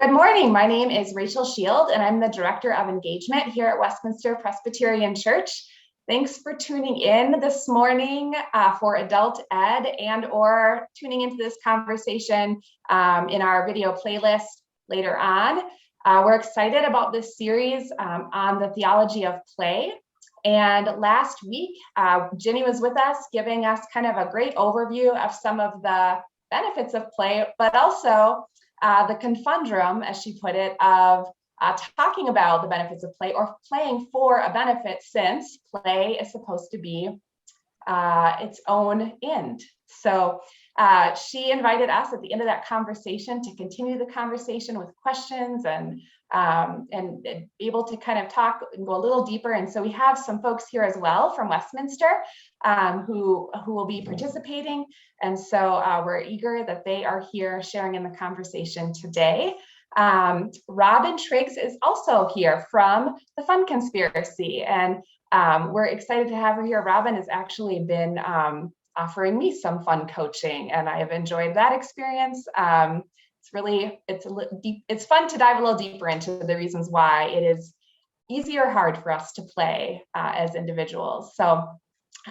Good morning. My name is Rachel Shield, and I'm the Director of Engagement here at Westminster Presbyterian Church. Thanks for tuning in this morning for Adult Ed and/or tuning into this conversation in our video playlist later on. We're excited about this series on the theology of play. And last week, Ginny was with us, giving us kind of a great overview of some of the benefits of play, but also the ConFUNdrum, as she put it, of talking about the benefits of play or playing for a benefit, since play is supposed to be its own end. So she invited us at the end of that conversation to continue the conversation with questions and be able to kind of talk and go a little deeper. And so we have some folks here as well from Westminster who will be participating. And so we're eager that they are here sharing in the conversation today. Robin Triggs is also here from the Fun Conspiracy, and we're excited to have her here. Robin has actually been offering me some fun coaching, and I have enjoyed that experience. It's fun to dive a little deeper into the reasons why it is easy or hard for us to play as individuals. So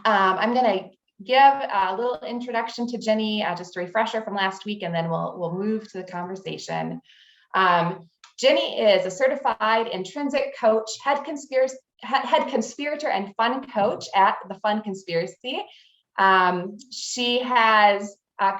I'm going to give a little introduction to Ginny, just a refresher from last week, and then we'll move to the conversation. Ginny is a certified intrinsic coach, head conspirator and fun coach at the Fun Conspiracy. She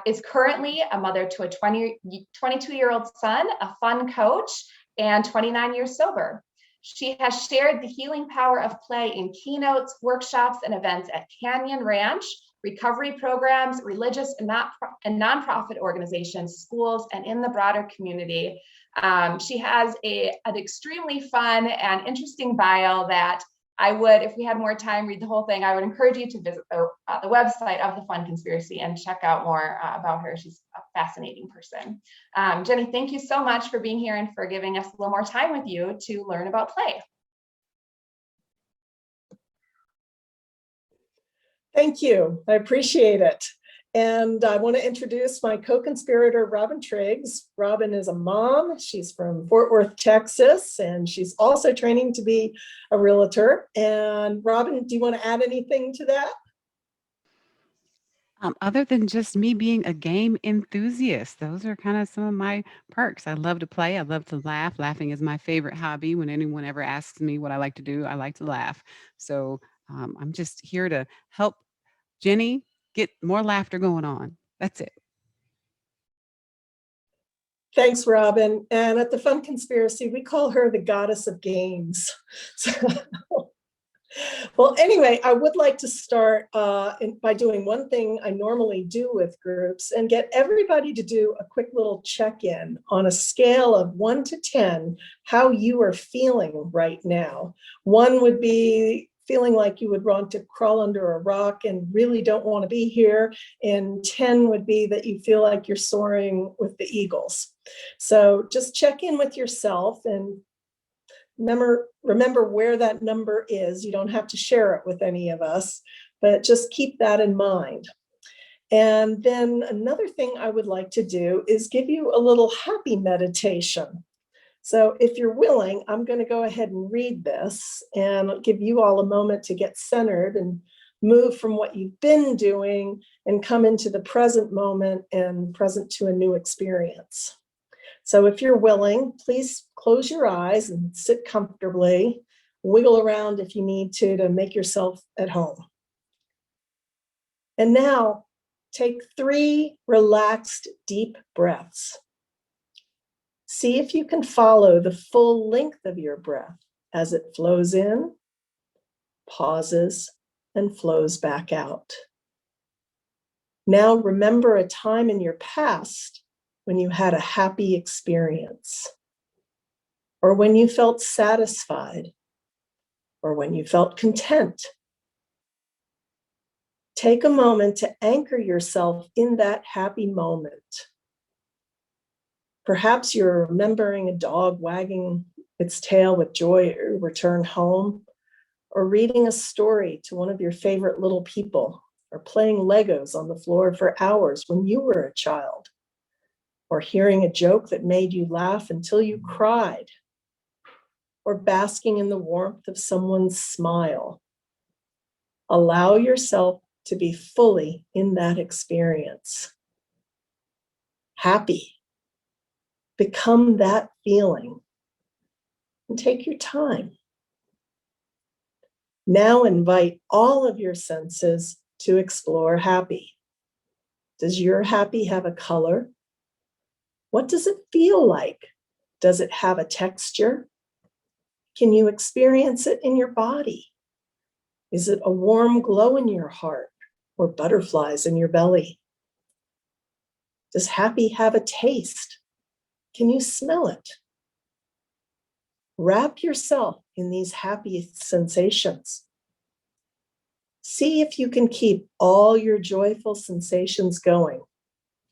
is currently a mother to a 22-year-old son, a fun coach, and 29 years sober. She has shared the healing power of play in keynotes, workshops, and events at Canyon Ranch, recovery programs, religious and nonprofit organizations, schools, and in the broader community. She has an extremely fun and interesting bio that I would, if we had more time, read the whole thing. I would encourage you to visit the website of the Fun Conspiracy and check out more about her. She's a fascinating person. Ginny, thank you so much for being here and for giving us a little more time with you to learn about play. Thank you. I appreciate it. And I want to introduce my co-conspirator, Robin Triggs. Robin is a mom. She's from Fort Worth, Texas, and she's also training to be a realtor. And Robin, do you want to add anything to that? Other than just me being a game enthusiast, those are kind of some of my perks. I love to play. I love to laugh. Laughing is my favorite hobby. When anyone ever asks me what I like to do, I like to laugh. So I'm just here to help Ginny get more laughter going on. That's it. Thanks, Robin. And at the Fun Conspiracy, we call her the goddess of games. Well, anyway, I would like to start by doing one thing I normally do with groups and get everybody to do a quick little check-in on a scale of 1 to 10, how you are feeling right now. 1 would be feeling like you would want to crawl under a rock and really don't want to be here. And 10 would be that you feel like you're soaring with the eagles. So just check in with yourself and remember where that number is. You don't have to share it with any of us, but just keep that in mind. And then another thing I would like to do is give you a little happy meditation. So if you're willing, I'm going to go ahead and read this and give you all a moment to get centered and move from what you've been doing and come into the present moment and present to a new experience. So if you're willing, please close your eyes and sit comfortably. Wiggle around if you need to make yourself at home. And now take 3 relaxed, deep breaths. See if you can follow the full length of your breath as it flows in, pauses, and flows back out. Now remember a time in your past when you had a happy experience, or when you felt satisfied, or when you felt content. Take a moment to anchor yourself in that happy moment. Perhaps you're remembering a dog wagging its tail with joy at your return home, or reading a story to one of your favorite little people, or playing Legos on the floor for hours when you were a child. or hearing a joke that made you laugh until you cried, or basking in the warmth of someone's smile. Allow yourself to be fully in that experience. Happy. Become that feeling and take your time. Now invite all of your senses to explore happy. Does your happy have a color? What does it feel like? Does it have a texture? Can you experience it in your body? Is it a warm glow in your heart or butterflies in your belly? Does happy have a taste? Can you smell it? Wrap yourself in these happy sensations. See if you can keep all your joyful sensations going.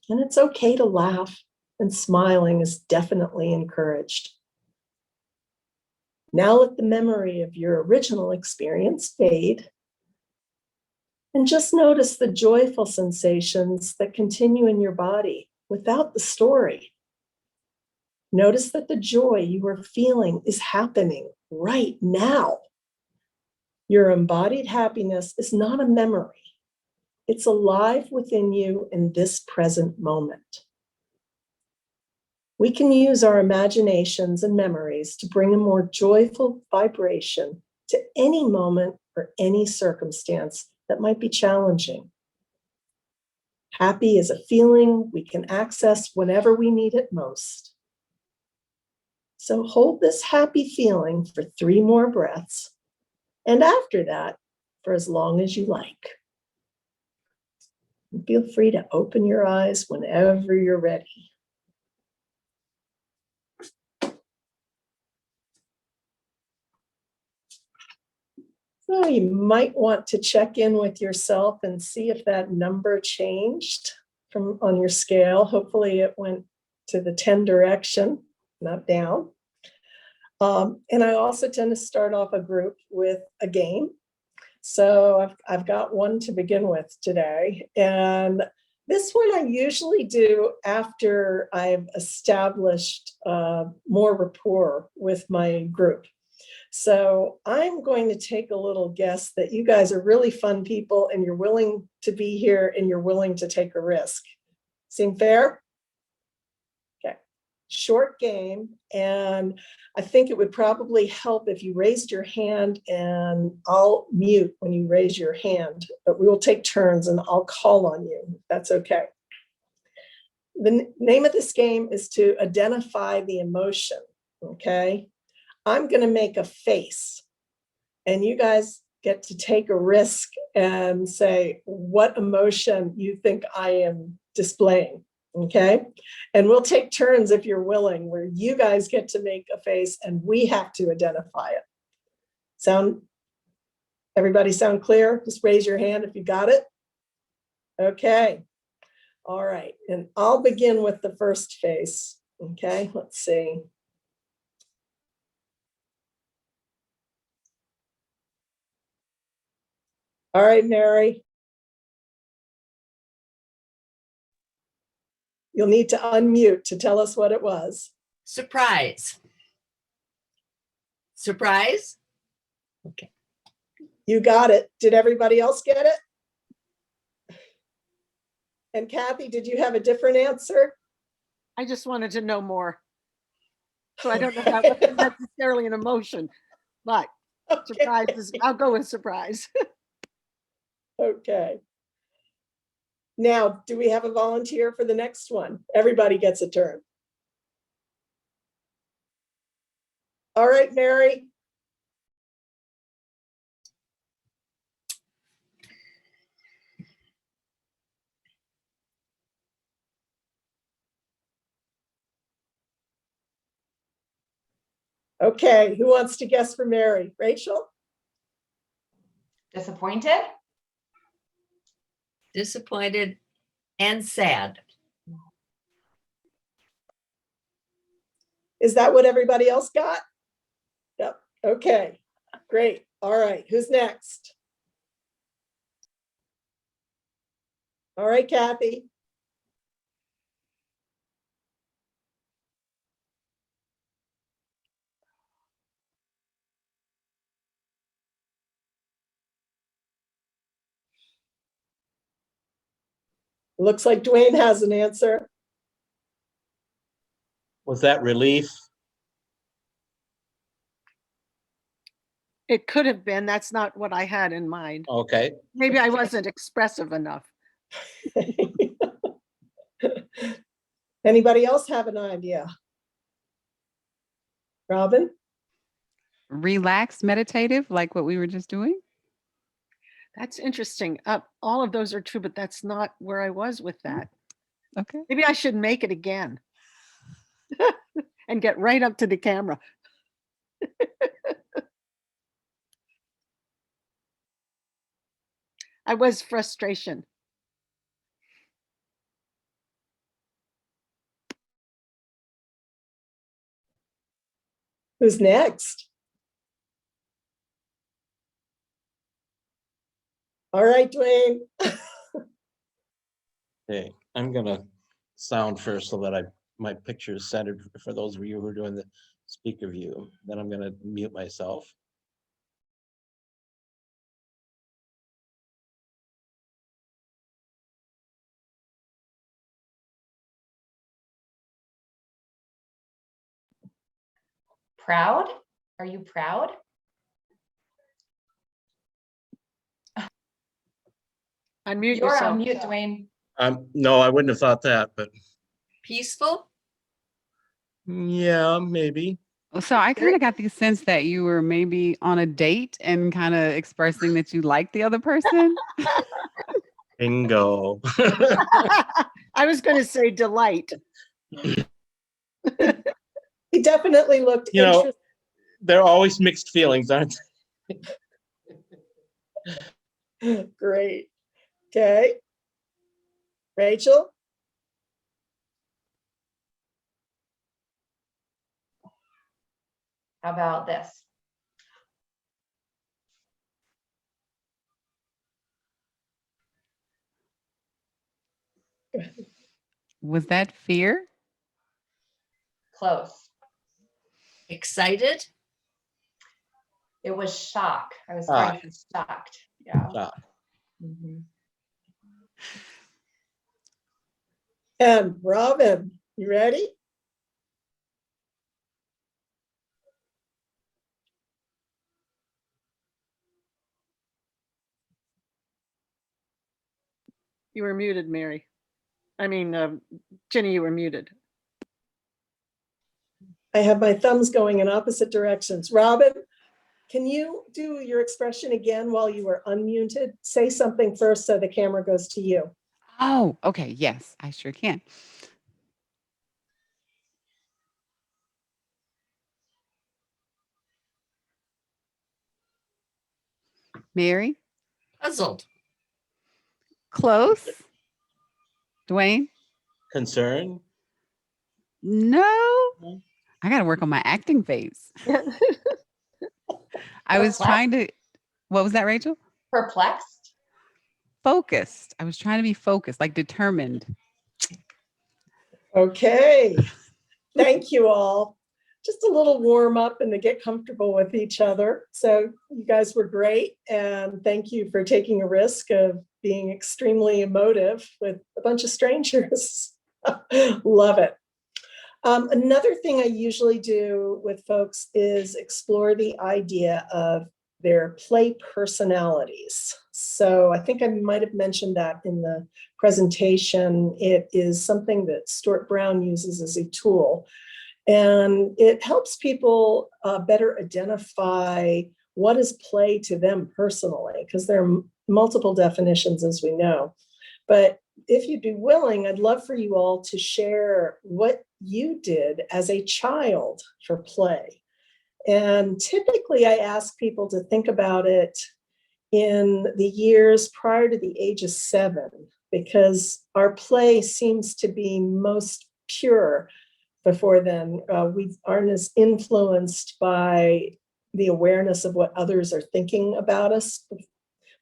And it's okay to laugh, and smiling is definitely encouraged. Now let the memory of your original experience fade. And just notice the joyful sensations that continue in your body without the story. Notice that the joy you are feeling is happening right now. Your embodied happiness is not a memory. It's alive within you in this present moment. We can use our imaginations and memories to bring a more joyful vibration to any moment or any circumstance that might be challenging. Happy is a feeling we can access whenever we need it most. So hold this happy feeling for 3 more breaths, and after that, for as long as you like. And feel free to open your eyes whenever you're ready. So you might want to check in with yourself and see if that number changed from on your scale. Hopefully it went to the 10 direction, not down. And I also tend to start off a group with a game. So I've got one to begin with today. And this one I usually do after I've established more rapport with my group. So I'm going to take a little guess that you guys are really fun people and you're willing to be here and you're willing to take a risk. Seem fair? Okay, short game. And I think it would probably help if you raised your hand, and I'll mute when you raise your hand, but we will take turns and I'll call on you. If that's okay. The name of this game is to identify the emotion, okay? I'm going to make a face, and you guys get to take a risk and say what emotion you think I am displaying, okay? And we'll take turns if you're willing, where you guys get to make a face and we have to identify it. Everybody sound clear? Just raise your hand if you got it. Okay. All right. And I'll begin with the first face. Okay. Let's see. All right, Mary. You'll need to unmute to tell us what it was. Surprise. Surprise? Okay. You got it. Did everybody else get it? And Kathy, did you have a different answer? I just wanted to know more. So I don't know if that wasn't necessarily an emotion, but Okay. surprise is, I'll go with surprise. Okay. Now, do we have a volunteer for the next one? Everybody gets a turn. All right, Mary. Okay, who wants to guess for Mary? Rachel? Disappointed? Disappointed and sad. Is that what everybody else got? Yep. Okay, great. All right, who's next? All right, Kathy. Looks like Dwayne has an answer. Was that relief? It could have been. That's not what I had in mind. Okay. Maybe I wasn't expressive enough. Anybody else have an idea? Robin? Relaxed, meditative, like what we were just doing. That's interesting. All of those are true, but that's not where I was with that. Okay. Maybe I should make it again and get right up to the camera. I was frustration. Who's next? All right, Dwayne. Okay, I'm gonna sound first so that my picture is centered for those of you who are doing the speaker view. Then I'm gonna mute myself. Proud? Are you proud? Unmute You're yourself. on mute, Dwayne. No, I wouldn't have thought that, but Peaceful? yeah, maybe. So I kind of got the sense that you were maybe on a date and kind of expressing that you like the other person. Bingo. I was going to say delight. He definitely looked You know, interested. there are always mixed feelings, aren't Great. Okay. Rachel? How about this? Was that fear? Close. Excited? It was shock. I was Ah. going for shocked. Yeah. Shock. Mhm. And Robin, you ready? You were muted, Mary. I mean, Ginny, you were muted. I have my thumbs going in opposite directions. Robin, can you do your expression again while you were unmuted? Say something first so the camera goes to you. Oh, okay. Yes, I sure can. Mary? Puzzled? Close? Dwayne? Concern? No. I got to work on my acting face. I was trying to, what was that, Rachel? Perplexed? Focused. I was trying to be focused, like determined. Okay. Thank you all. Just a little warm up and to get comfortable with each other. So you guys were great. And thank you for taking a risk of being extremely emotive with a bunch of strangers. Love it. Another thing I usually do with folks is explore the idea of their play personalities. So I think I might have mentioned that in the presentation. It is something that Stuart Brown uses as a tool. And it helps people better identify what is play to them personally, because there are multiple definitions, as we know. But if you'd be willing, I'd love for you all to share what you did as a child for play. And typically I ask people to think about it in the years prior to the age of 7, because our play seems to be most pure before then. We aren't as influenced by the awareness of what others are thinking about us.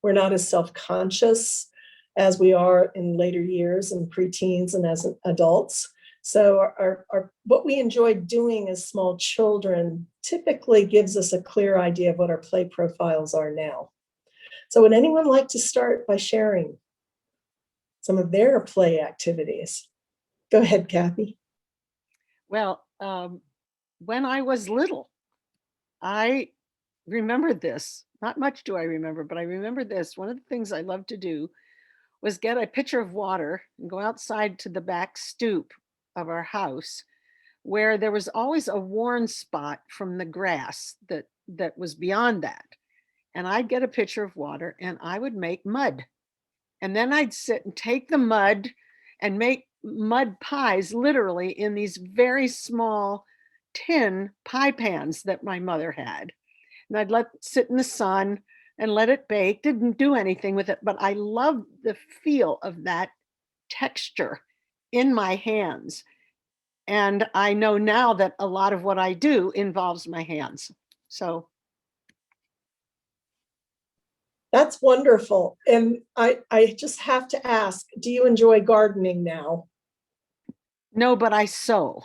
We're not as self-conscious as we are in later years and preteens and as adults. So what we enjoyed doing as small children typically gives us a clear idea of what our play profiles are now. So would anyone like to start by sharing some of their play activities. Go ahead, Kathy. Well, when I was little, I remembered this. Not much do I remember, but I remember this. One of the things I loved to do was get a pitcher of water and go outside to the back stoop of our house, where there was always a worn spot from the grass that was beyond that. And I'd get a pitcher of water and I would make mud. And then I'd sit and take the mud and make mud pies, literally in these very small tin pie pans that my mother had. And I'd let it sit in the sun and let it bake. Didn't do anything with it, but I loved the feel of that texture in my hands. And I know now that a lot of what I do involves my hands. So That's wonderful. And I just have to ask, do you enjoy gardening now? no, but I sew.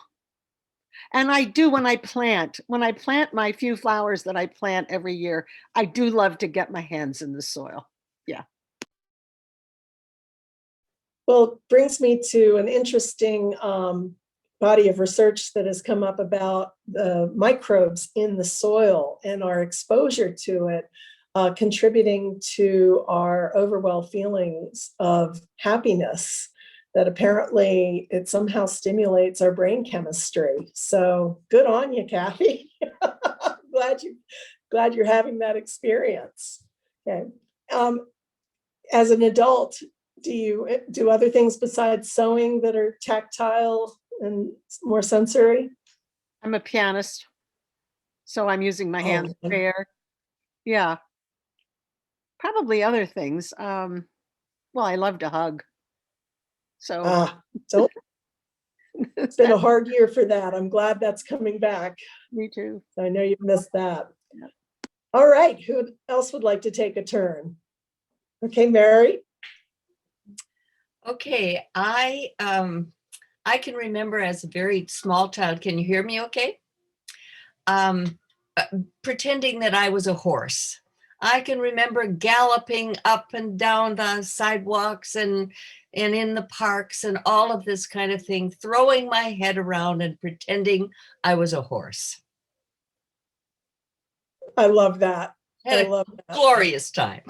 And I do when I plant. When I plant my few flowers that I plant every year, I do love to get my hands in the soil. Yeah. Well, it brings me to an interesting body of research that has come up about the microbes in the soil and our exposure to it, contributing to our overall feelings of happiness, that apparently it somehow stimulates our brain chemistry. So good on you, Kathy. glad you're having that experience. Okay. As an adult, do you do other things besides sewing that are tactile and more sensory? I'm a pianist, so I'm using my hands there. Yeah. Probably other things. Well, I love to hug. So don't. It's been a hard year for that. I'm glad that's coming back. Me too. I know you've missed that. Yeah. All right. Who else would like to take a turn? Okay, Mary. Okay, I can remember as a very small child. Can you hear me okay? Pretending that I was a horse. I can remember galloping up and down the sidewalks and in the parks and all of this kind of thing, throwing my head around and pretending I was a horse. I love that. Had I love a glorious time.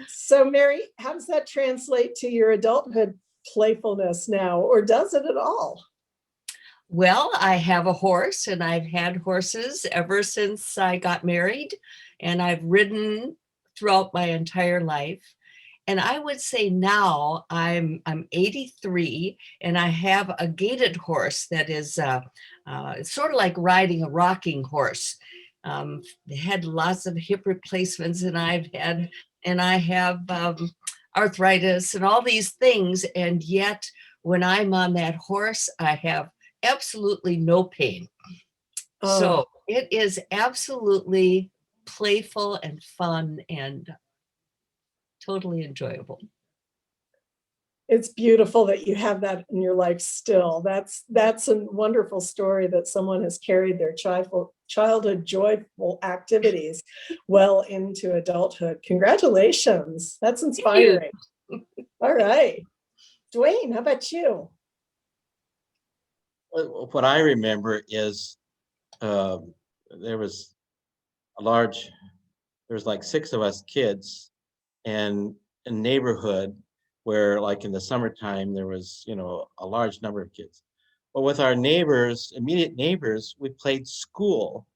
So, Mary, how does that translate to your adulthood playfulness now, or does it at all? Well, I have a horse, and I've had horses ever since I got married, and I've ridden throughout my entire life. And I would say now I'm 83, and I have a gaited horse that is it's sort of like riding a rocking horse. They had lots of hip replacements, and I have arthritis and all these things, and yet when I'm on that horse, I have absolutely no pain. So it is absolutely playful and fun and totally enjoyable. It's beautiful that you have that in your life still. That's a wonderful story that someone has carried their childhood joyful activities well into adulthood. Congratulations. That's inspiring. All right. Dwayne, how about you? What I remember is there was like 6 of us kids, and a neighborhood where, like, in the summertime, there was, a large number of kids. But with our neighbors, immediate neighbors, we played school,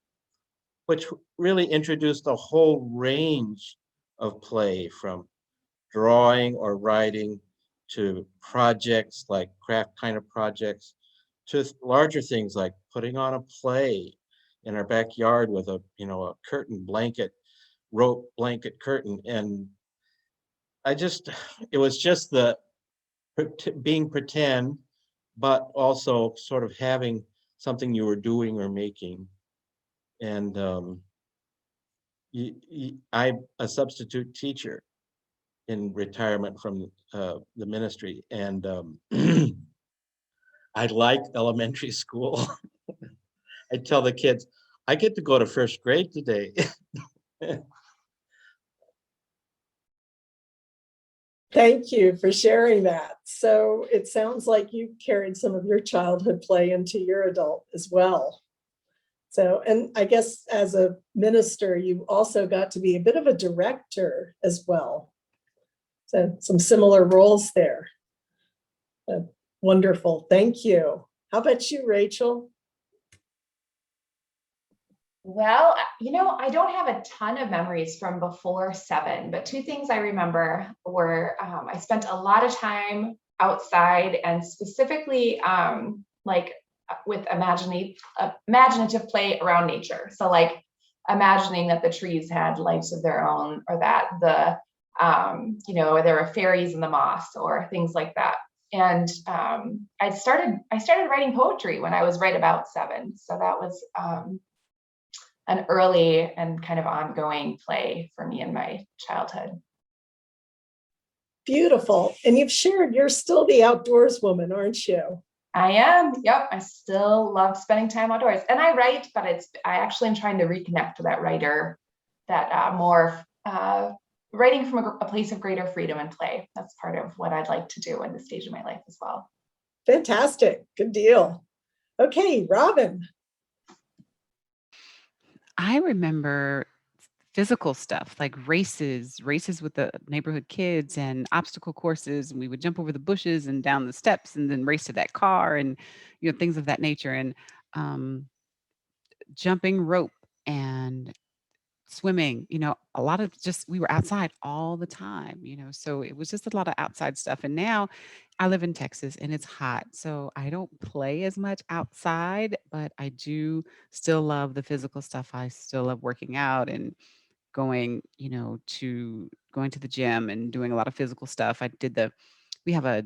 which really introduced a whole range of play, from drawing or writing to projects like craft kind of projects, to larger things like putting on a play in our backyard with a rope blanket curtain. And it was just the being pretend, but also sort of having something you were doing or making. And I'm a substitute teacher in retirement from the ministry, and I like elementary school. I tell the kids, I get to go to first grade today. Thank you for sharing that. So it sounds like you carried some of your childhood play into your adult as well. So, and I guess as a minister, you also got to be a bit of a director as well. So some similar roles there. Wonderful. Thank you. How about you, Rachel? Well, I don't have a ton of memories from before 7, but two things I remember were I spent a lot of time outside, and specifically like with imaginative play around nature. So like imagining that the trees had lives of their own, or that there were fairies in the moss, or things like that. And I started writing poetry when I was right about 7. So that was an early and kind of ongoing play for me in my childhood. Beautiful. And you've shared you're still the outdoors woman, aren't you? I am. Yep. I still love spending time outdoors, and I write, but I actually am trying to reconnect with that writer, that more writing from a place of greater freedom and play. That's part of what I'd like to do in this stage of my life as well. Fantastic. Good deal. Okay, Robin. I remember physical stuff like races with the neighborhood kids and obstacle courses. And we would jump over the bushes and down the steps and then race to that car and, things of that nature. And jumping rope and swimming, a lot of we were outside all the time, so it was just a lot of outside stuff. And now I live in Texas and it's hot, so I don't play as much outside, but I do still love the physical stuff. I still love working out and going, going to the gym and doing a lot of physical stuff. We have a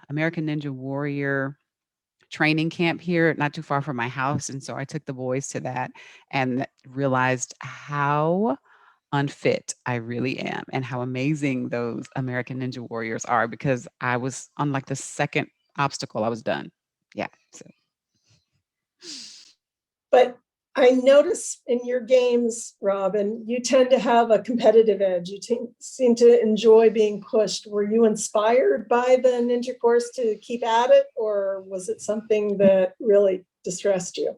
American Ninja Warrior training camp here, not too far from my house. And so I took the boys to that and realized how unfit I really am and how amazing those American Ninja Warriors are, because I was on like the second obstacle, I was done. Yeah. So. But I notice in your games, Robin, you tend to have a competitive edge. You seem to enjoy being pushed. Were you inspired by the ninja course to keep at it, or was it something that really distressed you?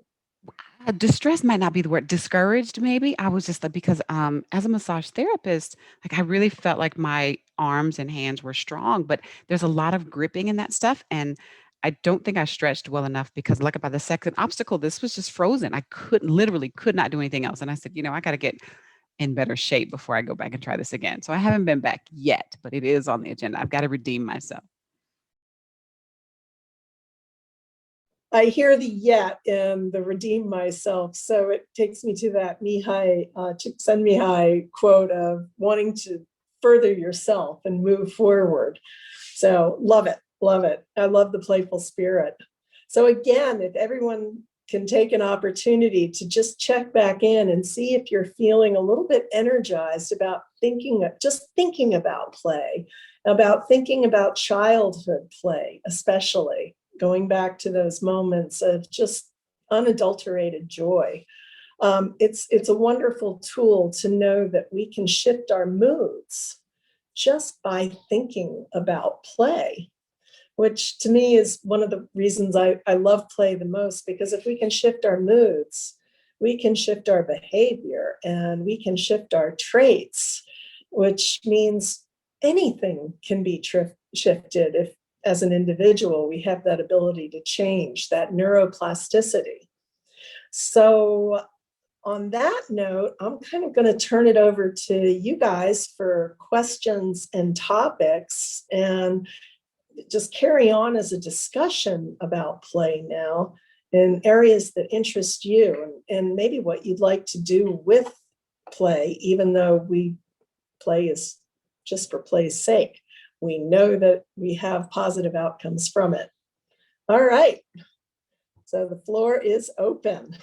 Distress might not be the word. Discouraged, maybe. I was just like, because as a massage therapist, like I really felt like my arms and hands were strong, but there's a lot of gripping in that stuff. And I don't think I stretched well enough, because like by the second obstacle, this was just frozen. I literally could not do anything else. And I said, I got to get in better shape before I go back and try this again. So I haven't been back yet, but it is on the agenda. I've got to redeem myself. I hear the yet and the redeem myself. So it takes me to that Csikszentmihalyi quote of wanting to further yourself and move forward. So love it. Love it. I love the playful spirit. So again, if everyone can take an opportunity to just check back in and see if you're feeling a little bit energized about thinking about play, about thinking about childhood play, especially going back to those moments of just unadulterated joy. It's a wonderful tool to know that we can shift our moods just by thinking about play, which to me is one of the reasons I love play the most, because if we can shift our moods, we can shift our behavior and we can shift our traits, which means anything can be shifted if, as an individual, we have that ability to change, that neuroplasticity. So on that note, I'm kind of going to turn it over to you guys for questions and topics, and just carry on as a discussion about play now in areas that interest you, and maybe what you'd like to do with play, even though play is just for play's sake. We know that we have positive outcomes from it. All right. So the floor is open.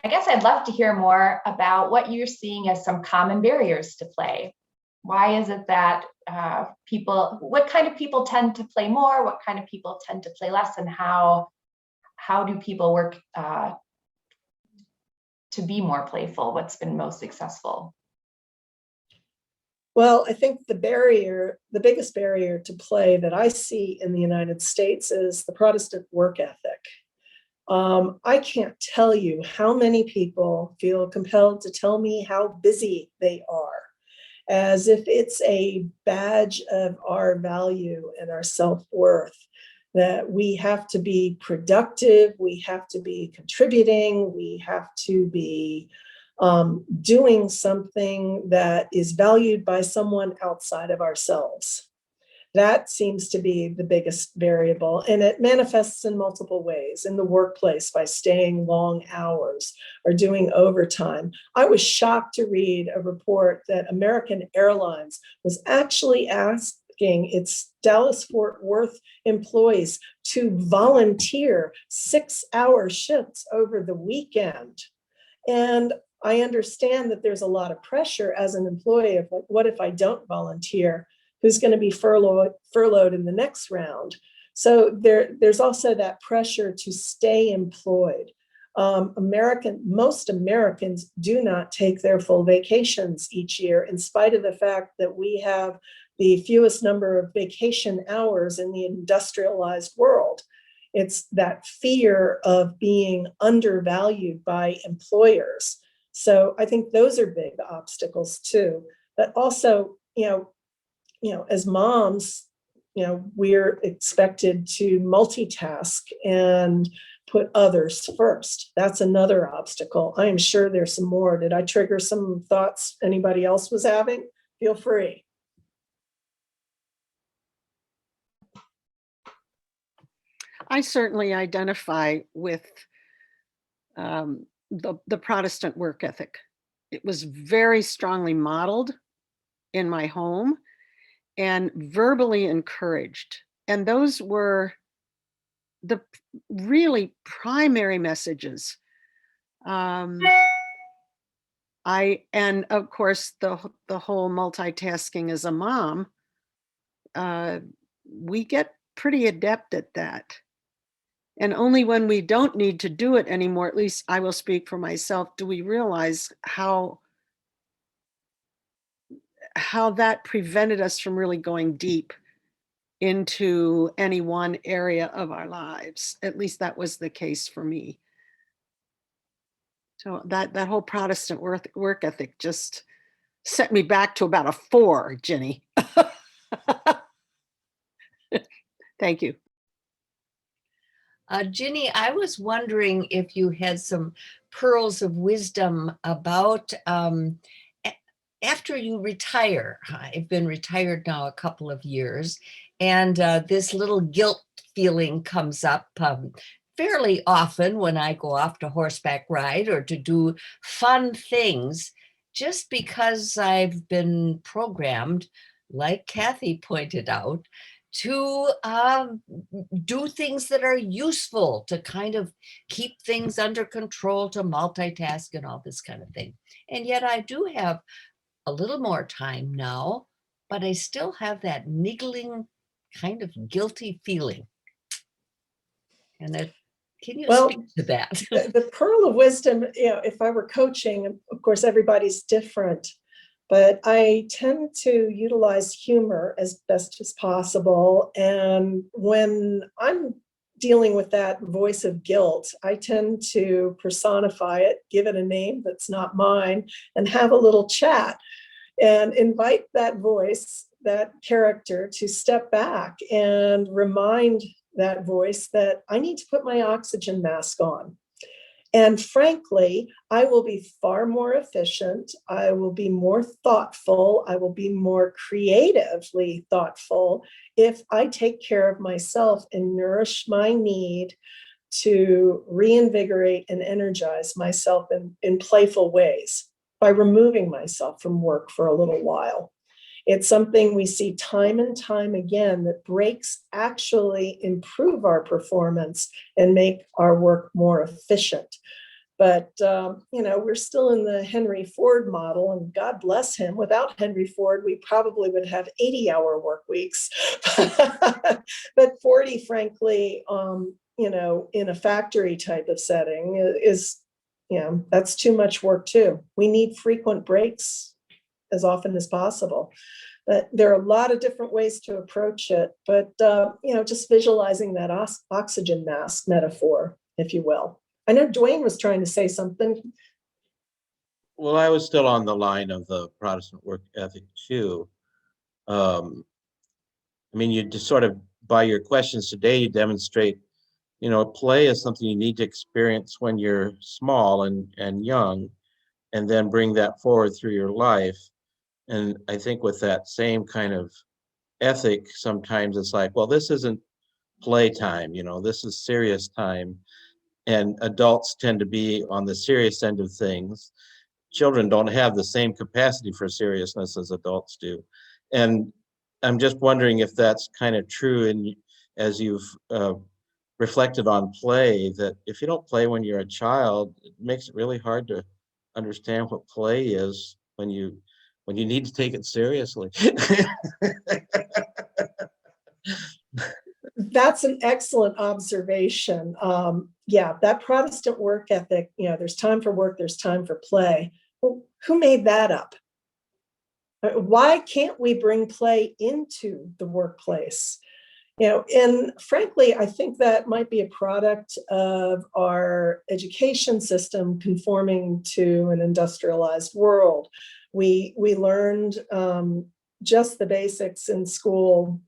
I guess I'd love to hear more about what you're seeing as some common barriers to play. Why is it that what kind of people tend to play more? What kind of people tend to play less? And how do people work to be more playful? What's been most successful? Well, I think the biggest barrier to play that I see in the United States is the Protestant work ethic. I can't tell you how many people feel compelled to tell me how busy they are, as if it's a badge of our value and our self-worth, that we have to be productive, we have to be contributing, we have to be doing something that is valued by someone outside of ourselves. That seems to be the biggest variable, and it manifests in multiple ways. In the workplace, by staying long hours or doing overtime. I was shocked to read a report that American Airlines was actually asking its Dallas-Fort Worth employees to volunteer 6-hour shifts over the weekend. And I understand that there's a lot of pressure as an employee of like, what if I don't volunteer? Who's going to be furloughed in the next round? So there's also that pressure to stay employed. Most Americans do not take their full vacations each year, in spite of the fact that we have the fewest number of vacation hours in the industrialized world. It's that fear of being undervalued by employers. So I think those are big obstacles too. But also, as moms, we're expected to multitask and put others first. That's another obstacle. I am sure there's some more. Did I trigger some thoughts anybody else was having? Feel free. I certainly identify with the Protestant work ethic. It was very strongly modeled in my home and verbally encouraged. And those were the really primary messages. And of course, the whole multitasking as a mom, we get pretty adept at that. And only when we don't need to do it anymore, at least I will speak for myself, do we realize how that prevented us from really going deep into any one area of our lives. At least that was the case for me. So that whole Protestant work ethic just set me back to about a 4, Ginny. Thank you. Ginny, I was wondering if you had some pearls of wisdom about after you retire. I've been retired now a couple of years, and this little guilt feeling comes up fairly often when I go off to horseback ride or to do fun things, just because I've been programmed, like Kathy pointed out, to do things that are useful, to kind of keep things under control, to multitask and all this kind of thing. And yet I do have a little more time now, but I still have that niggling kind of guilty feeling. And can you speak to that? The pearl of wisdom, if I were coaching, of course, everybody's different. But I tend to utilize humor as best as possible. And when I'm dealing with that voice of guilt, I tend to personify it, give it a name that's not mine, and have a little chat and invite that voice, that character, to step back and remind that voice that I need to put my oxygen mask on. And frankly, I will be far more efficient. I will be more thoughtful. I will be more creatively thoughtful if I take care of myself and nourish my need to reinvigorate and energize myself in playful ways by removing myself from work for a little while. It's something we see time and time again, that breaks actually improve our performance and make our work more efficient. But, we're still in the Henry Ford model, and God bless him. Without Henry Ford, we probably would have 80-hour work weeks. But 40, frankly, in a factory type of setting is that's too much work too. We need frequent breaks as often as possible. But there are a lot of different ways to approach it. But, just visualizing that oxygen mask metaphor, if you will. I know Dwayne was trying to say something. Well, I was still on the line of the Protestant work ethic too. You just sort of, by your questions today, you demonstrate, play is something you need to experience when you're small and young, and then bring that forward through your life. And I think with that same kind of ethic, sometimes it's like, well, this isn't playtime, this is serious time. And adults tend to be on the serious end of things. Children don't have the same capacity for seriousness as adults do. And I'm just wondering if that's kind of true. And as you've reflected on play, that if you don't play when you're a child, it makes it really hard to understand what play is when you need to take it seriously. That's an excellent observation. That Protestant work ethic, there's time for work, there's time for play. Well, who made that up? Why can't we bring play into the workplace? And frankly, I think that might be a product of our education system conforming to an industrialized world. We learned just the basics in school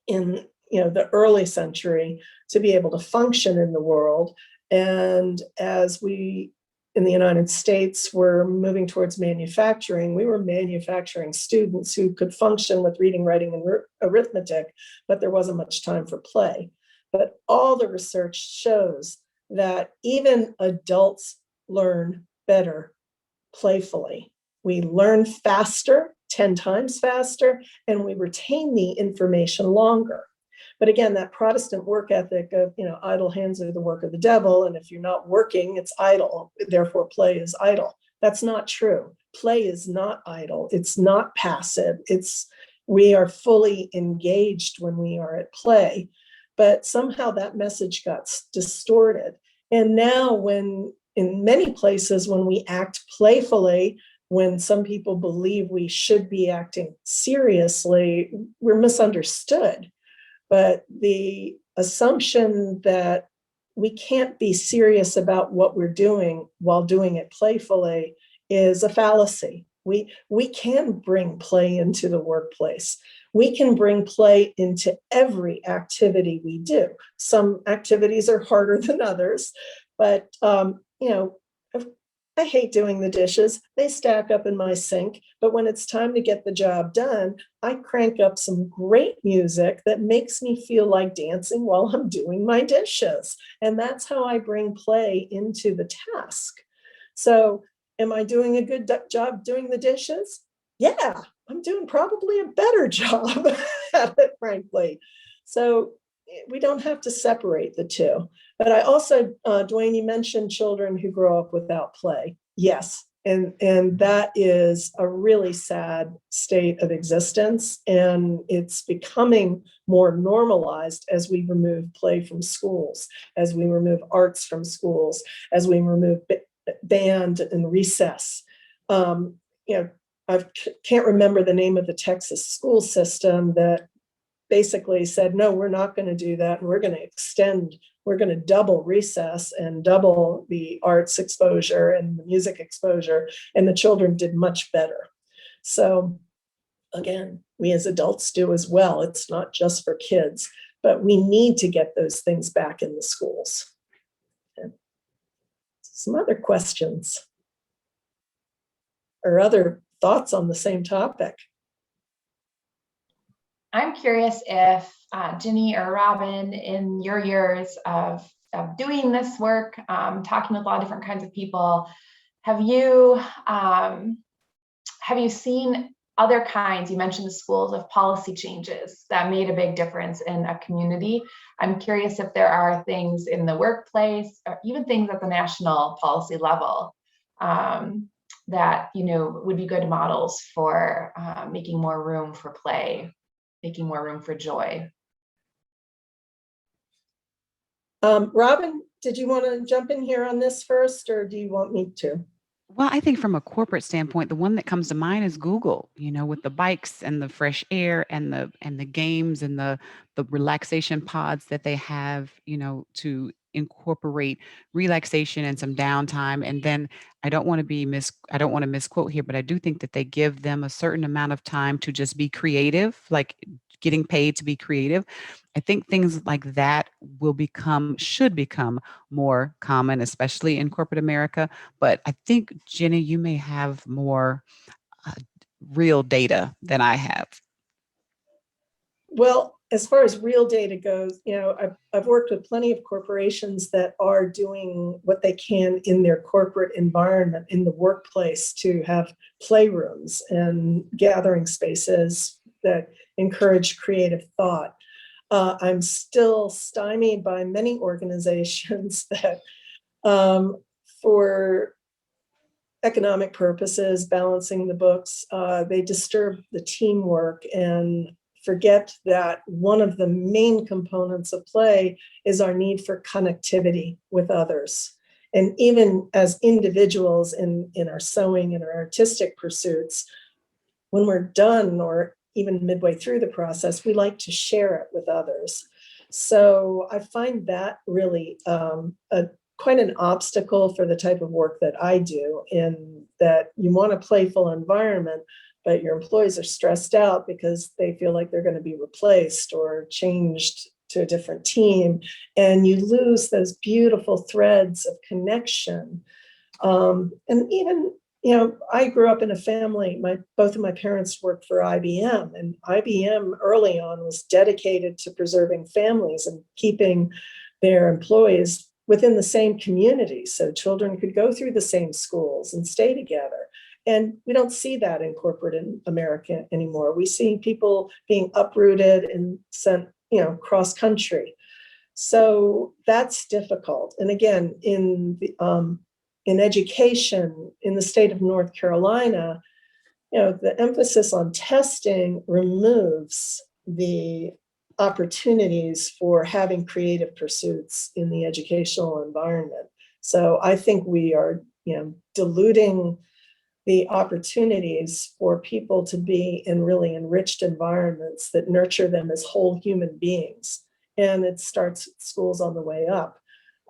in the early century to be able to function in the world. And as we in the United States were moving towards manufacturing, we were manufacturing students who could function with reading, writing, and arithmetic, but there wasn't much time for play. But all the research shows that even adults learn better playfully. We learn faster, 10 times faster, and we retain the information longer. But again, that Protestant work ethic of, idle hands are the work of the devil. And if you're not working, it's idle. Therefore, play is idle. That's not true. Play is not idle. It's not passive. We are fully engaged when we are at play. But somehow that message got distorted. And now in many places, when we act playfully, when some people believe we should be acting seriously, we're misunderstood. But the assumption that we can't be serious about what we're doing while doing it playfully is a fallacy. We can bring play into the workplace. We can bring play into every activity we do. Some activities are harder than others, but I hate doing the dishes. They stack up in my sink, but when it's time to get the job done, I crank up some great music that makes me feel like dancing while I'm doing my dishes. And that's how I bring play into the task. So, am I doing a good job doing the dishes? Yeah, I'm doing probably a better job at it, frankly. So, we don't have to separate the two. But I also, Dwayne, you mentioned children who grow up without play. Yes, and that is a really sad state of existence. And it's becoming more normalized as we remove play from schools, as we remove arts from schools, as we remove band and recess. I can't remember the name of the Texas school system that basically said, no, we're not going to do that. And we're going to double recess and double the arts exposure and the music exposure. And the children did much better. So again, we as adults do as well. It's not just for kids, but we need to get those things back in the schools. Okay. Some other questions or other thoughts on the same topic? I'm curious if Ginny or Robin, in your years of doing this work, talking with a lot of different kinds of people, have you seen other kinds, you mentioned the schools, of policy changes that made a big difference in a community? I'm curious if there are things in the workplace or even things at the national policy level that would be good models for making more room for play, making more room for joy. Robin, did you want to jump in here on this first, or do you want me to? Well, I think from a corporate standpoint, the one that comes to mind is Google, with the bikes and the fresh air and the games and the relaxation pods that they have, to incorporate relaxation and some downtime. And then I don't want to misquote here, but I do think that they give them a certain amount of time to just be creative, like getting paid to be creative. I think things like that should become more common, especially in corporate America. But I think, Jenny, you may have more uh, real data than I have. Well, as far as real data goes, I've worked with plenty of corporations that are doing what they can in their corporate environment, in the workplace, to have playrooms and gathering spaces that encourage creative thought. I'm still stymied by many organizations that, for economic purposes, balancing the books, they disturb the teamwork and forget that one of the main components of play is our need for connectivity with others. And even as individuals in our sewing and our artistic pursuits, when we're done or even midway through the process, we like to share it with others. So I find that really quite an obstacle for the type of work that I do, in that you want a playful environment, but your employees are stressed out because they feel like they're going to be replaced or changed to a different team, and you lose those beautiful threads of connection. And even, I grew up in a family, both of my parents worked for IBM, and IBM early on was dedicated to preserving families and keeping their employees within the same community so children could go through the same schools and stay together. And we don't see that in corporate America anymore. We see people being uprooted and sent, cross country. So that's difficult. And again, in education in the state of North Carolina, the emphasis on testing removes the opportunities for having creative pursuits in the educational environment. So I think we are, diluting the opportunities for people to be in really enriched environments that nurture them as whole human beings. And it starts at schools on the way up.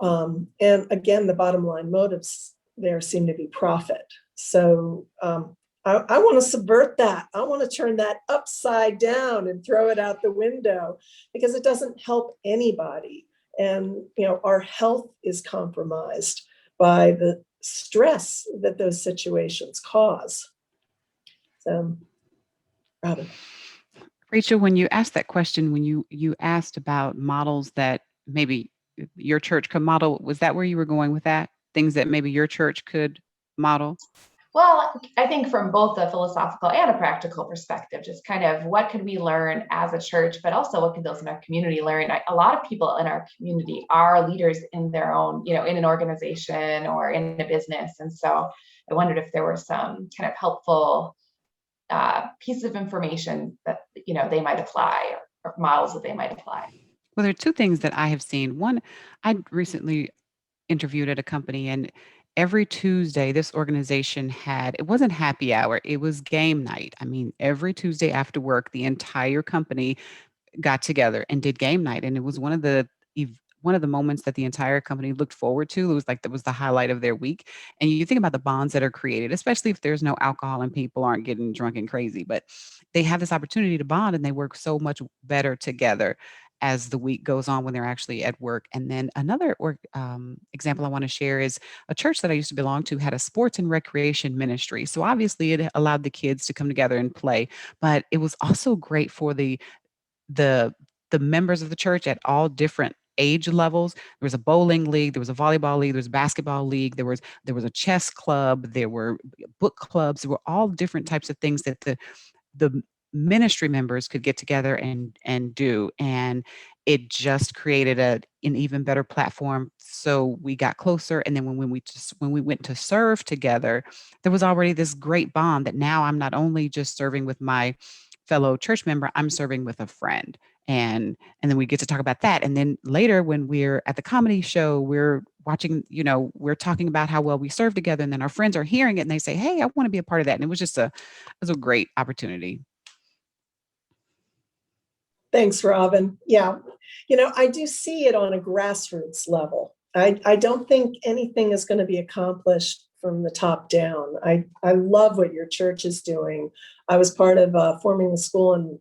And again, the bottom line motives there seem to be profit. So I want to subvert that. I want to turn that upside down and throw it out the window, because it doesn't help anybody. And, our health is compromised by the stress that those situations cause. So, Robin. Rachel, when you asked that question, when you asked about models that maybe your church could model, was that where you were going with that? Things that maybe your church could model? Well, I think from both a philosophical and a practical perspective, just kind of what could we learn as a church, but also what could those in our community learn? A lot of people in our community are leaders in their own, in an organization or in a business. And so I wondered if there were some kind of helpful pieces of information that, they might apply, or models that they might apply. Well, there are two things that I have seen. One, I recently interviewed at a company, and every Tuesday this organization it wasn't happy hour, it was game night. I mean, every Tuesday after work, the entire company got together and did game night, and it was one of the moments that the entire company looked forward to. It was like that was the highlight of their week. And you think about the bonds that are created, especially if there's no alcohol and people aren't getting drunk and crazy, but they have this opportunity to bond, and they work so much better together as the week goes on when they're actually at work. And then another example I want to share is a church that I used to belong to had a sports and recreation ministry. So obviously it allowed the kids to come together and play, but it was also great for the the members of the church at all different age levels. There was a bowling league, there was a volleyball league, there was a basketball league, there was a chess club, there were book clubs, there were all different types of things that the ministry members could get together and do. And it just created an even better platform. So we got closer. And then when we went to serve together, there was already this great bond that now I'm not only just serving with my fellow church member, I'm serving with a friend. and then we get to talk about that. And then later when we're at the comedy show, we're watching, we're talking about how well we serve together, and then our friends are hearing it and they say, hey, I want to be a part of that. And it was a great opportunity. Thanks, Robin. Yeah, I do see it on a grassroots level. I don't think anything is going to be accomplished from the top down. I love what your church is doing. I was part of forming a school in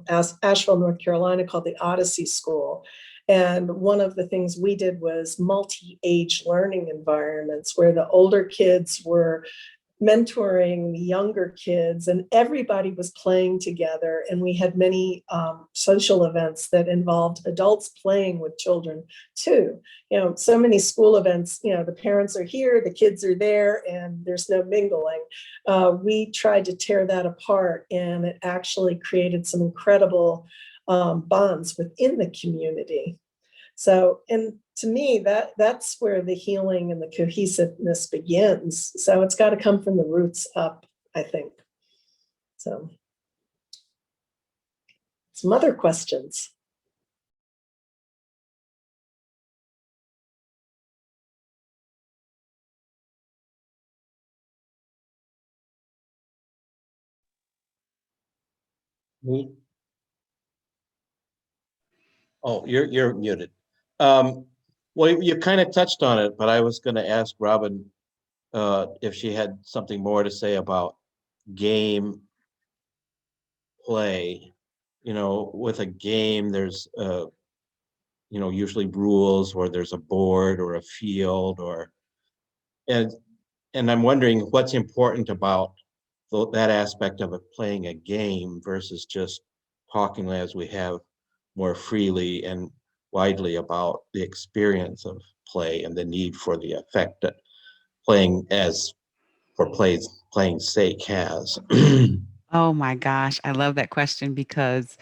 Asheville, North Carolina called the Odyssey School. And one of the things we did was multi-age learning environments where the older kids were mentoring the younger kids, and everybody was playing together. And we had many social events that involved adults playing with children too. So many school events, the parents are here, the kids are there, and there's no mingling. We tried to tear that apart, and it actually created some incredible bonds within the community. So, and to me, that's where the healing and the cohesiveness begins. So it's got to come from the roots up, I think. So, some other questions. Oh, you're muted. Well, you kind of touched on it, but I was going to ask Robin if she had something more to say about game play. With a game, there's usually rules, or there's a board or a field, and I'm wondering what's important about that aspect of it, playing a game versus just talking as we have more freely and widely about the experience of play and the need for the effect that playing for playing sake has. Oh my gosh, I love that question because,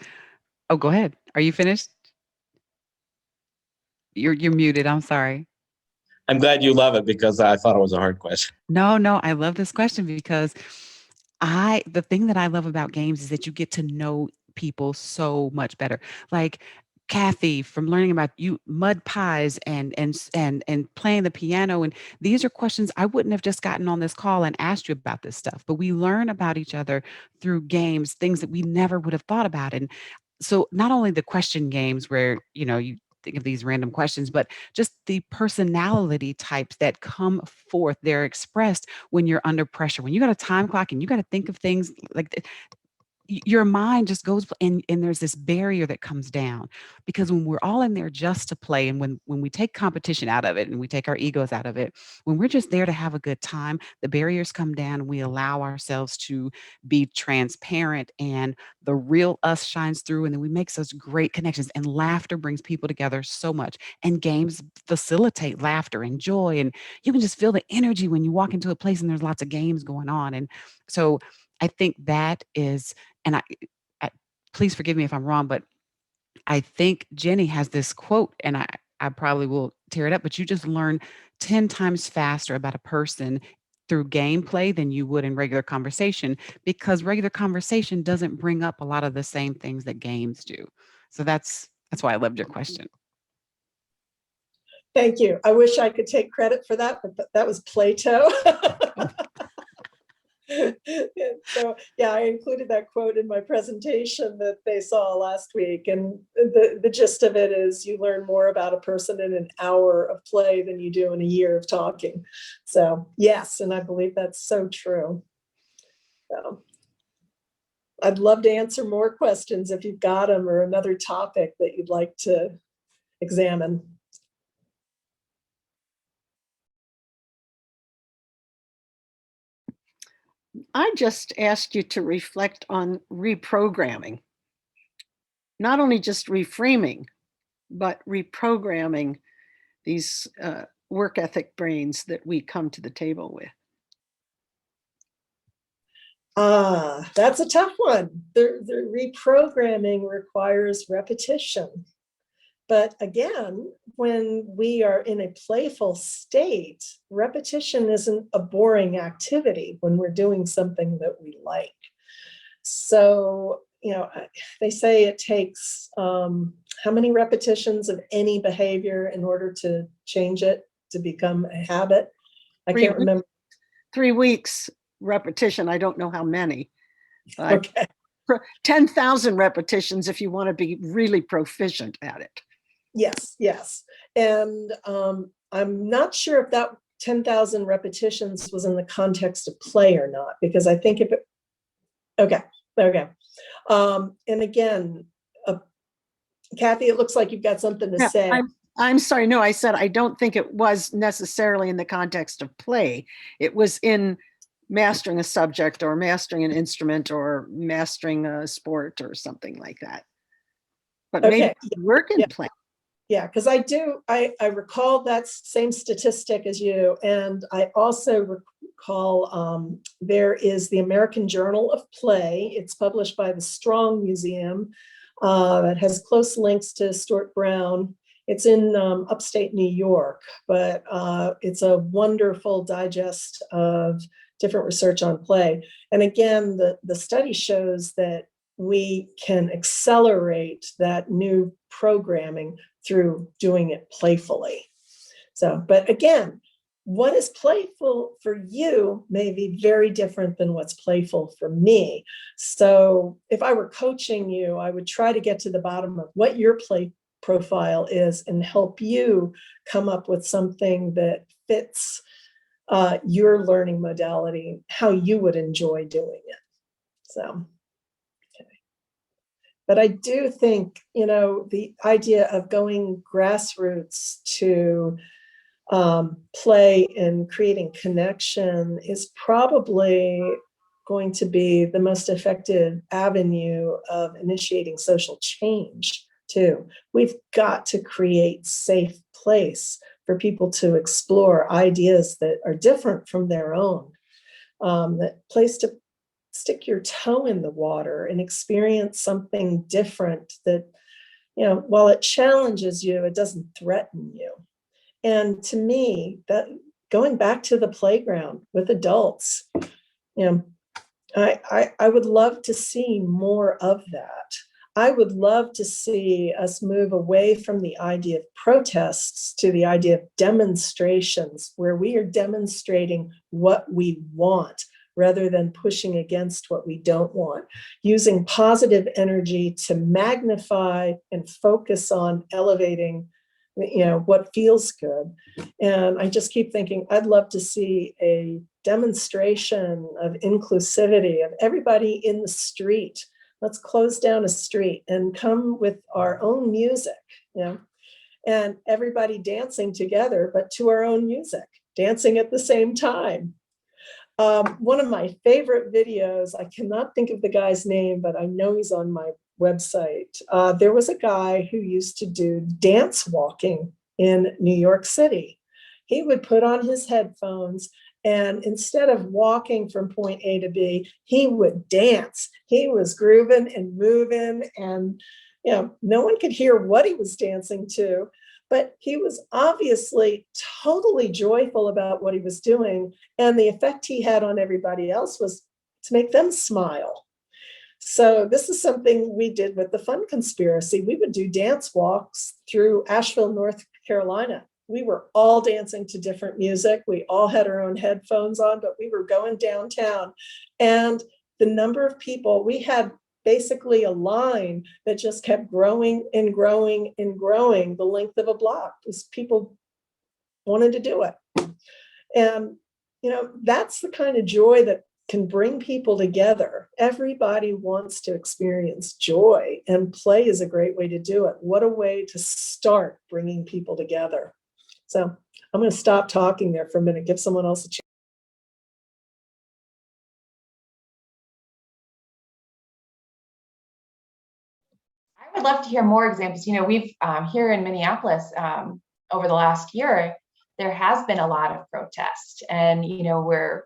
oh, go ahead. Are you finished? You're muted. I'm sorry. I'm glad you love it because I thought it was a hard question. No, I love this question because the thing that I love about games is that you get to know people so much better. Like Kathy, from learning about you, mud pies and playing the piano. And these are questions I wouldn't have just gotten on this call and asked you about this stuff, but we learn about each other through games, things that we never would have thought about. And so not only the question games where, you think of these random questions, but just the personality types that come forth, they're expressed when you're under pressure, when you got a time clock and you got to think of things like your mind just goes, and there's this barrier that comes down, because when we're all in there just to play, and when we take competition out of it and we take our egos out of it, when we're just there to have a good time, the barriers come down and we allow ourselves to be transparent, and the real us shines through, and then we make such great connections, and laughter brings people together so much, and games facilitate laughter and joy, and you can just feel the energy when you walk into a place and there's lots of games going on. And so I think that is, and I please forgive me if I'm wrong, but I think Jenny has this quote, and I probably will tear it up, but you just learn 10 times faster about a person through gameplay than you would in regular conversation, because regular conversation doesn't bring up a lot of the same things that games do. So that's why I loved your question. Thank you. I wish I could take credit for that, but that was Plato. So yeah, I included that quote in my presentation that they saw last week. And the gist of it is you learn more about a person in an hour of play than you do in a year of talking. So yes, and I believe that's so true. So I'd love to answer more questions if you've got them, or another topic that you'd like to examine. I just asked you to reflect on reprogramming, not only just reframing, but reprogramming these work ethic brains that we come to the table with. That's a tough one. The reprogramming requires repetition. But again, when we are in a playful state, repetition isn't a boring activity when we're doing something that we like. So, they say it takes how many repetitions of any behavior in order to change it, to become a habit? I can't remember. 3 weeks repetition. I don't know how many. Okay. 10,000 repetitions if you want to be really proficient at it. Yes. And I'm not sure if that 10,000 repetitions was in the context of play or not, because I think okay. And again, Kathy, it looks like you've got something to say. I'm sorry. No, I said I don't think it was necessarily in the context of play. It was in mastering a subject or mastering an instrument or mastering a sport or something like that. But maybe work and play. Yeah, because I recall that same statistic as you. And I also recall there is the American Journal of Play. It's published by the Strong Museum. That has close links to Stuart Brown. It's in upstate New York, but it's a wonderful digest of different research on play. And again, the study shows that we can accelerate that new programming through doing it playfully. So, but again, what is playful for you may be very different than what's playful for me. So if I were coaching you, I would try to get to the bottom of what your play profile is and help you come up with something that fits your learning modality, how you would enjoy doing it. So, okay. But I do think, the idea of going grassroots to play and creating connection is probably going to be the most effective avenue of initiating social change too. We've got to create safe place for people to explore ideas that are different from their own, that place to stick your toe in the water and experience something different that, while it challenges you, it doesn't threaten you. And to me, that going back to the playground with adults, I would love to see more of that. I would love to see us move away from the idea of protests to the idea of demonstrations, where we are demonstrating what we want rather than pushing against what we don't want, using positive energy to magnify and focus on elevating what feels good. And I just keep thinking, I'd love to see a demonstration of inclusivity of everybody in the street. Let's close down a street and come with our own music, and everybody dancing together, but to our own music, dancing at the same time. One of my favorite videos, I cannot think of the guy's name, but I know he's on my website. There was a guy who used to do dance walking in New York City. He would put on his headphones, and instead of walking from point A to B, he would dance. He was grooving and moving, and no one could hear what he was dancing to, but he was obviously totally joyful about what he was doing, and the effect he had on everybody else was to make them smile. So this is something we did with the Fun Conspiracy. We would do dance walks through Asheville, North Carolina. We were all dancing to different music. We all had our own headphones on, but we were going downtown. And the number of people, we had basically a line that just kept growing and growing and growing the length of a block, because people wanted to do it. And, that's the kind of joy that can bring people together. Everybody wants to experience joy, and play is a great way to do it. What a way to start bringing people together. So I'm going to stop talking there for a minute, give someone else a chance. I would love to hear more examples. We've here in Minneapolis over the last year, there has been a lot of protest, and we're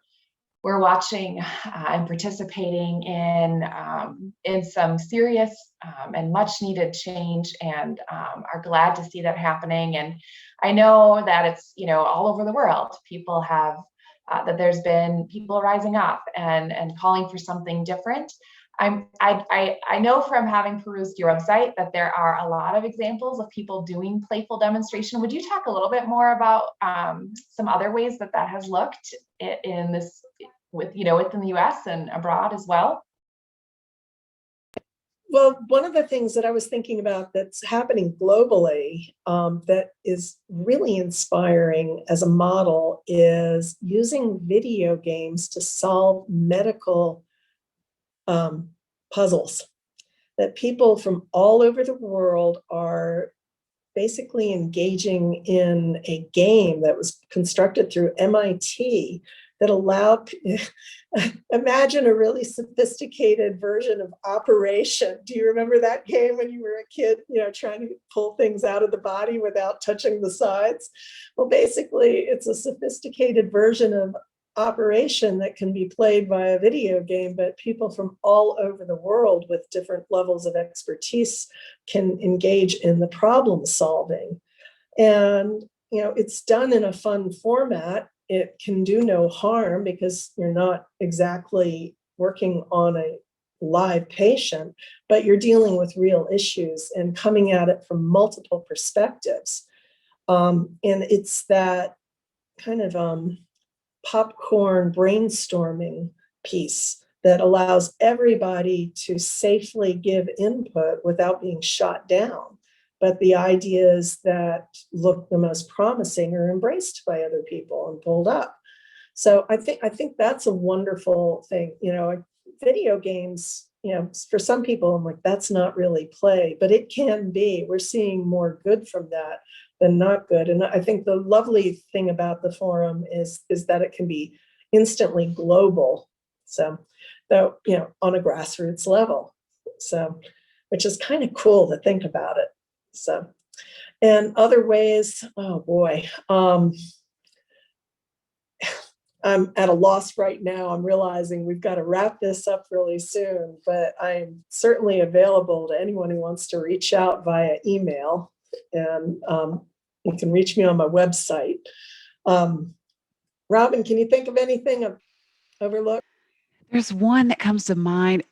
watching and participating in some serious and much needed change, and are glad to see that happening. And I know that it's all over the world. People have that there's been people rising up and calling for something different. I know from having perused your website that there are a lot of examples of people doing playful demonstration. Would you talk a little bit more about some other ways that has looked in this, within the US and abroad as well? Well, one of the things that I was thinking about that's happening globally that is really inspiring as a model is using video games to solve medical puzzles. That people from all over the world are basically engaging in a game that was constructed through MIT that allowed, imagine a really sophisticated version of Operation. Do you remember that game when you were a kid, trying to pull things out of the body without touching the sides? Well, basically, it's a sophisticated version of Operation that can be played by a video game, but people from all over the world with different levels of expertise can engage in the problem solving. And, it's done in a fun format. It can do no harm because you're not exactly working on a live patient, but you're dealing with real issues and coming at it from multiple perspectives. And it's that kind of popcorn brainstorming piece that allows everybody to safely give input without being shot down. But the ideas that look the most promising are embraced by other people and pulled up. So I think that's a wonderful thing. Video games, for some people, I'm like, that's not really play, but it can be. We're seeing more good from that than not good. And I think the lovely thing about the forum is that it can be instantly global. So, though, on a grassroots level. So, which is kind of cool to think about it. So, and other ways, oh boy, I'm at a loss right now. I'm realizing we've got to wrap this up really soon, but I'm certainly available to anyone who wants to reach out via email. And you can reach me on my website. Robin, can you think of anything I've overlooked? There's one that comes to mind.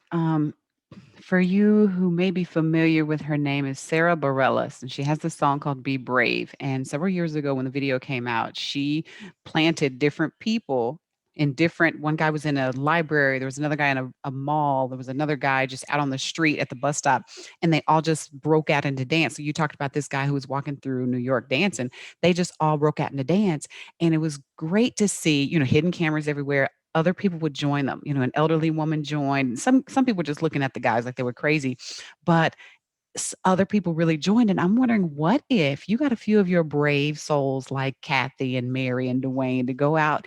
For you who may be familiar with her name is Sarah Bareilles, and she has this song called Be Brave. And several years ago when the video came out, she planted different people in different, one guy was in a library, there was another guy in a mall, there was another guy just out on the street at the bus stop, and they all just broke out into dance. So you talked about this guy who was walking through New York dancing. They just all broke out into dance. And it was great to see, hidden cameras everywhere. Other people would join them. An elderly woman joined. Some people were just looking at the guys like they were crazy, but other people really joined. And I'm wondering, what if you got a few of your brave souls like Kathy and Mary and Dwayne to go out,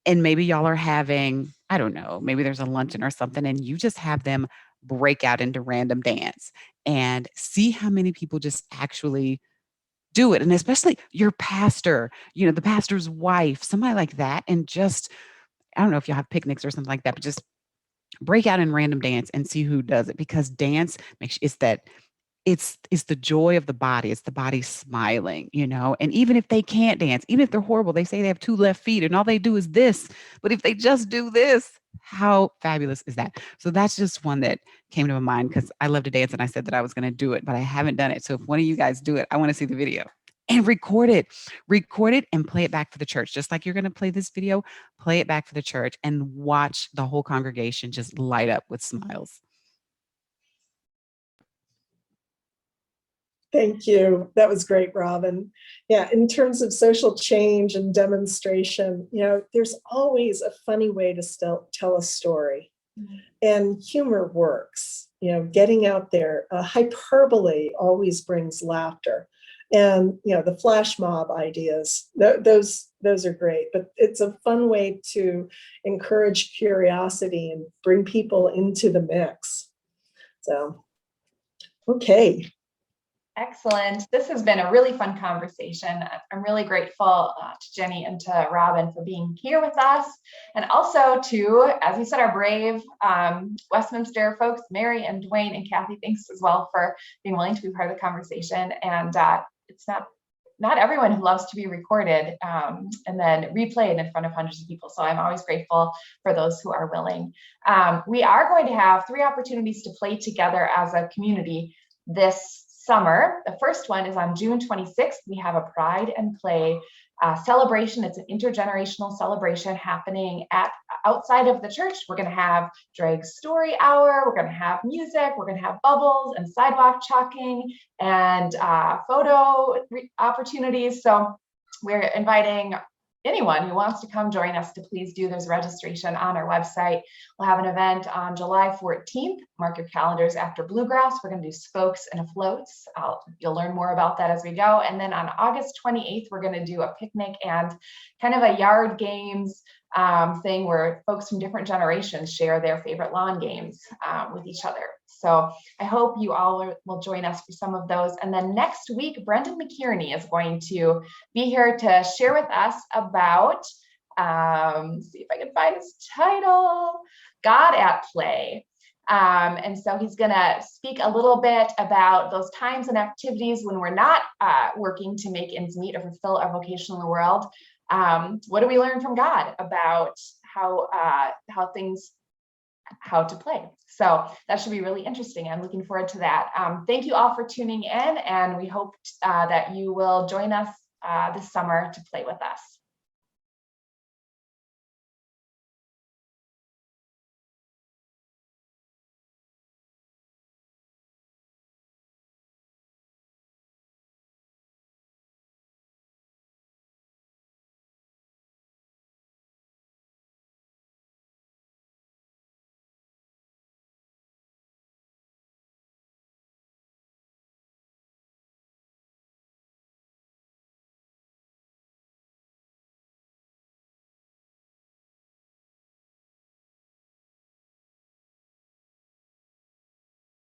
and maybe y'all are having, I don't know, maybe there's a luncheon or something, and you just have them break out into random dance and see how many people just actually do it. And especially your pastor, the pastor's wife, somebody like that, and just, I don't know if y'all have picnics or something like that, but just break out in random dance and see who does it, because dance makes it's the joy of the body. It's the body smiling, and even if they can't dance, even if they're horrible, they say they have 2 left feet and all they do is this. But if they just do this, how fabulous is that? So that's just one that came to my mind because I love to dance and I said that I was going to do it, but I haven't done it. So if one of you guys do it, I want to see the video. And record it and play it back for the church. Just like you're going to play this video, play it back for the church and watch the whole congregation just light up with smiles. Thank you. That was great, Robin. Yeah, in terms of social change and demonstration, there's always a funny way to tell a story. Mm-hmm. And humor works, getting out there. Hyperbole always brings laughter. And, the flash mob ideas, those are great, but it's a fun way to encourage curiosity and bring people into the mix. So, okay. Excellent. This has been a really fun conversation. I'm really grateful to Jenny and to Robin for being here with us. And also to, as you said, our brave Westminster folks, Mary and Dwayne and Kathy, thanks as well for being willing to be part of the conversation. And it's not not everyone who loves to be recorded and then replayed in front of hundreds of people. So I'm always grateful for those who are willing. We are going to have 3 opportunities to play together as a community this summer. The first one is on June 26th. We have a Pride and Play celebration. It's an intergenerational celebration happening outside of the church. We're going to have drag story hour. We're going to have music. We're going to have bubbles and sidewalk chalking and photo opportunities. So we're inviting anyone who wants to come join us to please do. There's registration on our website. We'll have an event on July 14th. Mark your calendars after Bluegrass. We're going to do spokes and floats. You'll learn more about that as we go. And then on August 28th, we're going to do a picnic and kind of a yard games thing where folks from different generations share their favorite lawn games with each other. So I hope you all will join us for some of those. And then next week, Brendan McKierney is going to be here to share with us about, see if I can find his title, God at Play. And so he's going to speak a little bit about those times and activities when we're not working to make ends meet or fulfill our vocation in the world. What do we learn from God about how to play? So that should be really interesting. I'm looking forward to that. Thank you all for tuning in, and we hope that you will join us this summer to play with us.